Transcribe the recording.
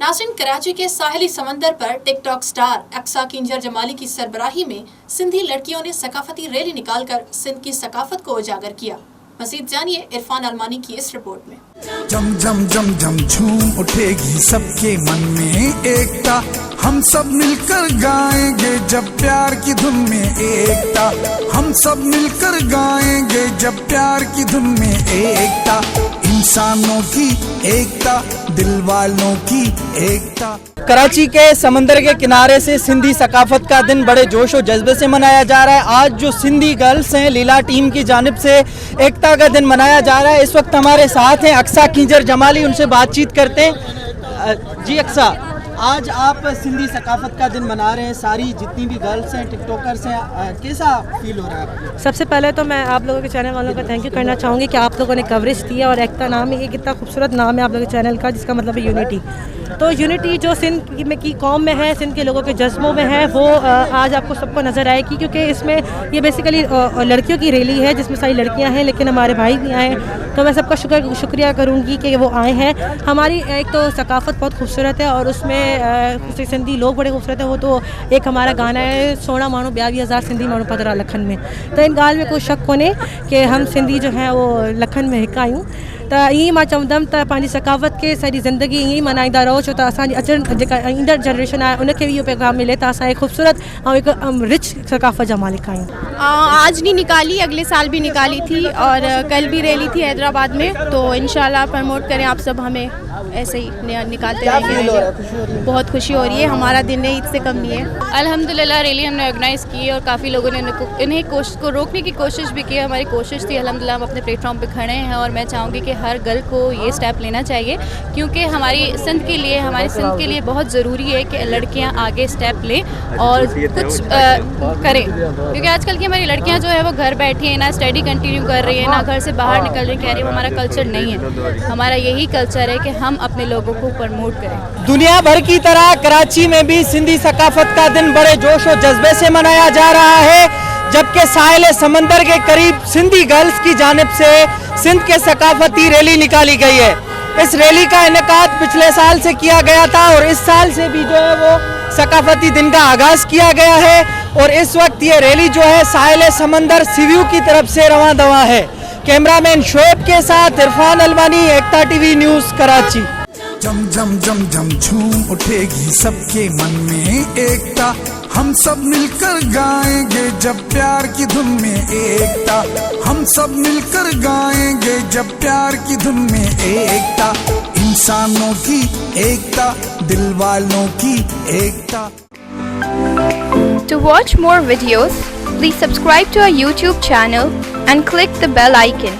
नाज़रीन, कराची के साहिली समंदर पर टिकटॉक स्टार अक्सा किंजर जमाली की सरबराही में सिंधी लड़कियों ने सकाफती रैली निकालकर सिंध की सकाफत को उजागर किया। मज़ीद जानिए इरफान अलमानी की इस रिपोर्ट में। जम जम जम जम झूम उठेगी सबके मन में एकता, हम सब मिलकर गाएंगे जब प्यार की धुन में एकता, हम सब मिलकर गाएंगे जब प्यार की धुन में एकता, इंसानों की एकता, दिल वालों की एकता। कराची के समंदर के किनारे से सिंधी सकाफत का दिन बड़े जोश और जज्बे से मनाया जा रहा है। आज जो सिंधी गर्ल्स हैं लीला टीम की जानिब से एकता का दिन मनाया जा रहा है। इस वक्त हमारे साथ हैं अक्सा किंजर जमाली, उनसे बातचीत करते हैं। जी अक्सा, आज आप सिंधी सकाफत का दिन मना रहे हैं, सारी जितनी भी गर्ल्स हैं टिकटॉकर्स हैं, कैसा फील हो रहा है आपको? सबसे पहले तो मैं आप लोगों के चैनल वालों का थैंक यू करना चाहूँगी कि आप लोगों ने कवरेज दिया और एकता नाम है, एक इतना खूबसूरत नाम है आप लोगों के चैनल का जिसका मतलब है यूनिटी। तो यूनिटी जो सिंध में की कौम में है, सिंध के लोगों के जज्बों में है, वो आज आपको सबको नज़र आएगी, क्योंकि इसमें ये बेसिकली लड़कियों की रैली है जिसमें सारी लड़कियां हैं, लेकिन हमारे भाई भी आए। तो मैं सबका शुक्रिया करूंगी कि वो आए हैं। हमारी एक तो सकाफत बहुत खूबसूरत है और उसमें सिंधी लोग बड़े खूबसूरत हैं। वो तो एक हमारा गाना है, 16 माण्हू 22,000 सिंधी माण्हू 15 लखन में। तो इन ॻाल्हि में कोई शक कोन्हे कि हम सिंधी जो है वो लखन में हिकु आहियूं। त ईअं मां चवंदमि त पंहिंजी सकाफ़त खे सॼी ज़िंदगी ईअं ई मल्हाईंदा रहो, छो त असांजी जेका ईंदड़ जनरेशन आहे उनखे भी इहो पैगाम मिले त असां एक खूबसूरत और एक रिच सकाफ़त जा मालिक आहियूं। आज नहीं निकाली, अगले साल भी निकाली थी और कल भी रैली थी हैदराबाद में। तो इंशाल्लाह प्रमोट करें आप सब, हमें ऐसे ही निकालते रहेंगे। बहुत खुशी हो रही है, हमारा दिन है, ईद से कम नहीं है। अल्हम्दुलिल्लाह रैली हमने ऑर्गेनाइज़ की और काफ़ी लोगों ने इन्हें को रोकने की कोशिश भी की। हमारी कोशिश थी, अल्हम्दुलिल्लाह हम अपने प्लेटफॉर्म पे खड़े हैं और मैं चाहूँगी कि हर गर्ल को ये स्टेप लेना चाहिए, क्योंकि हमारी सिंध के लिए, हमारे सिंध के लिए बहुत ज़रूरी है कि लड़कियाँ आगे स्टेप लें और कुछ करें, क्योंकि आजकल की हमारी लड़कियाँ जो है वो घर बैठी हैं, ना स्टडी कंटिन्यू कर रही हैं, ना घर से बाहर निकल रही, कह रही है हमारा कल्चर नहीं है। हमारा यही कल्चर है कि हम अपने लोगों को प्रमोट करें। दुनिया भर की तरह कराची में भी सिंधी सकाफत का दिन बड़े जोश और जज्बे से मनाया जा रहा है, जबकि साहिल समंदर के करीब सिंधी गर्ल्स की जानिब से सिंध के सकाफती रैली निकाली गई है। इस रैली का इनेकाद पिछले साल से किया गया था और इस साल से भी जो है वो सकाफती दिन का आगाज किया गया है और इस वक्त ये रैली जो है साहिल समंदर सीव्यू की तरफ से रवां दवा है। कैमरामैन शोएब के साथ इरफान अलमानी, एकता टीवी न्यूज़ कराची। जम जम जम जम झूम उठेगी सबके मन में एकता, हम सब मिलकर गाएंगे जब प्यार की धुन में एकता, हम सब मिलकर गाएंगे जब प्यार की धुन में एकता, इंसानों की एकता, दिल वालों की एकता। To watch more videos, please subscribe to our YouTube channel and click the bell icon.